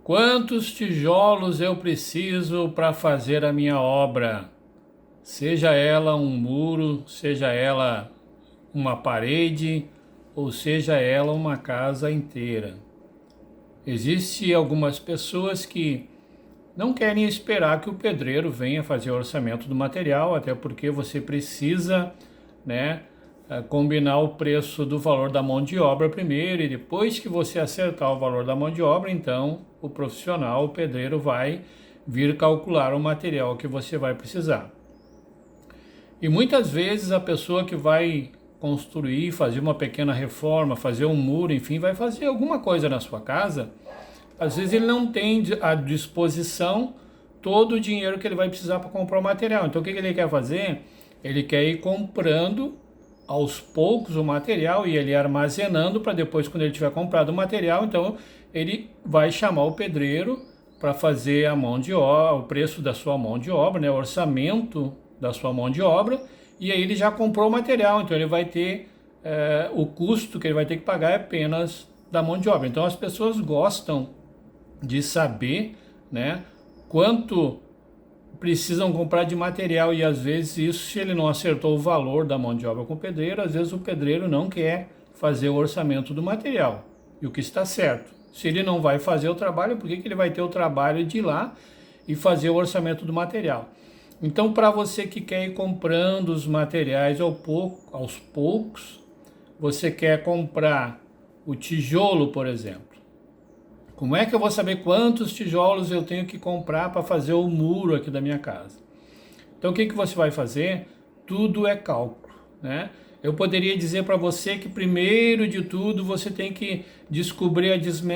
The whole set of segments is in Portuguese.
Quantos tijolos eu preciso para fazer a minha obra? Seja ela um muro, seja ela uma parede, ou seja ela uma casa inteira. Existem algumas pessoas que não querem esperar que o pedreiro venha fazer o orçamento do material, até porque você precisa, né, combinar o preço do valor da mão de obra primeiro, e depois que você acertar o valor da mão de obra, então o profissional, o pedreiro, vai vir calcular o material que você vai precisar. E muitas vezes a pessoa que vai construir, fazer uma pequena reforma, fazer um muro, enfim, vai fazer alguma coisa na sua casa, às vezes ele não tem à disposição todo o dinheiro que ele vai precisar para comprar o material. Então o que ele quer fazer? Ele quer ir comprando aos poucos o material e ele armazenando para depois, quando ele tiver comprado o material, então ele vai chamar o pedreiro para fazer a mão de obra, o preço da sua mão de obra, né, o orçamento da sua mão de obra, e aí ele já comprou o material, então ele vai ter o custo que ele vai ter que pagar é apenas da mão de obra. Então as pessoas gostam de saber, né, quanto precisam comprar de material, e às vezes isso, se ele não acertou o valor da mão de obra com o pedreiro, às vezes o pedreiro não quer fazer o orçamento do material, e o que está certo. Se ele não vai fazer o trabalho, por que ele vai ter o trabalho de ir lá e fazer o orçamento do material? Então, para você que quer ir comprando os materiais aos poucos, você quer comprar o tijolo, por exemplo. Como é que eu vou saber quantos tijolos eu tenho que comprar para fazer o muro aqui da minha casa? Então o que você vai fazer? Tudo é cálculo, né? Eu poderia dizer para você que primeiro de tudo você tem que descobrir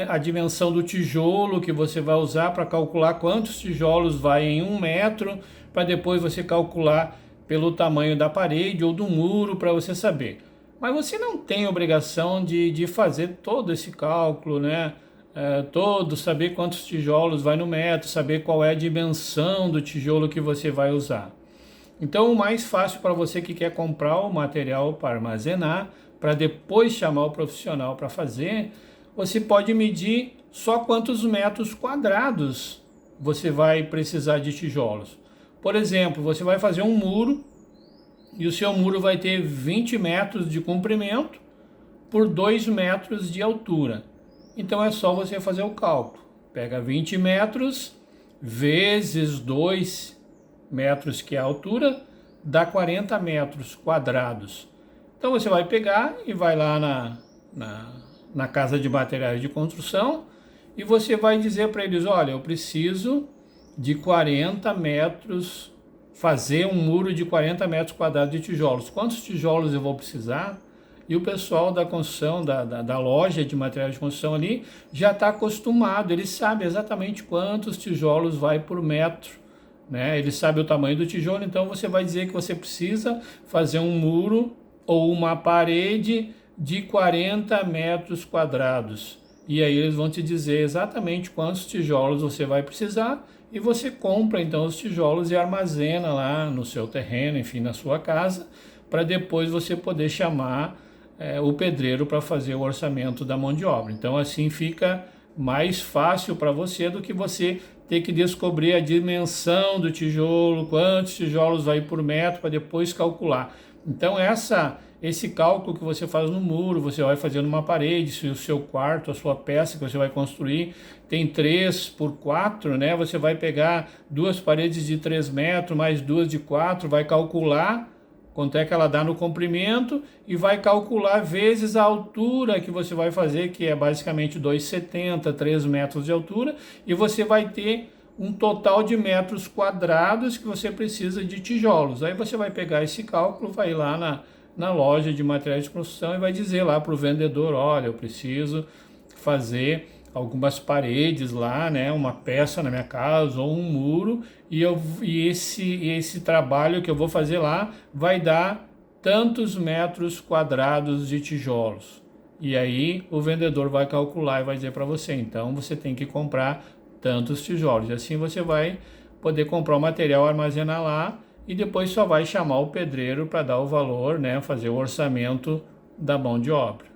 a dimensão do tijolo que você vai usar para calcular quantos tijolos vai em 1 metro, para depois você calcular pelo tamanho da parede ou do muro para você saber. Mas você não tem obrigação de fazer todo esse cálculo, né? Saber quantos tijolos vai no metro, saber qual é a dimensão do tijolo que você vai usar. Então, o mais fácil para você que quer comprar o material para armazenar, para depois chamar o profissional para fazer, você pode medir só quantos metros quadrados você vai precisar de tijolos. Por exemplo, você vai fazer um muro e o seu muro vai ter 20 metros de comprimento por 2 metros de altura. Então é só você fazer o cálculo. Pega 20 metros vezes 2 metros, que é a altura, dá 40 metros quadrados. Então você vai pegar e vai lá na casa de materiais de construção e você vai dizer para eles: olha, eu preciso de 40 metros, fazer um muro de 40 metros quadrados de tijolos. Quantos tijolos eu vou precisar? E o pessoal da construção, da loja de materiais de construção ali, já está acostumado, ele sabe exatamente quantos tijolos vai por metro, né? Ele sabe o tamanho do tijolo, então você vai dizer que você precisa fazer um muro ou uma parede de 40 metros quadrados. E aí eles vão te dizer exatamente quantos tijolos você vai precisar, e você compra então os tijolos e armazena lá no seu terreno, enfim, na sua casa, para depois você poder chamar o pedreiro para fazer o orçamento da mão de obra. Então assim fica mais fácil para você do que você ter que descobrir a dimensão do tijolo, quantos tijolos vai por metro para depois calcular. Então esse cálculo que você faz no muro, você vai fazer numa parede. Se o seu quarto, a sua peça que você vai construir tem 3 por 4, né? Você vai pegar 2 paredes de 3 metros mais 2 de 4, vai calcular quanto é que ela dá no comprimento e vai calcular vezes a altura que você vai fazer, que é basicamente 2,70, 3 metros de altura, e você vai ter um total de metros quadrados que você precisa de tijolos. Aí você vai pegar esse cálculo, vai lá na loja de materiais de construção e vai dizer lá para o vendedor: olha, eu preciso fazer algumas paredes lá, né, uma peça na minha casa ou um muro, e esse trabalho que eu vou fazer lá vai dar tantos metros quadrados de tijolos. E aí o vendedor vai calcular e vai dizer para você: então você tem que comprar tantos tijolos. E assim você vai poder comprar o material, armazenar lá, e depois só vai chamar o pedreiro para dar o valor, né, fazer o orçamento da mão de obra.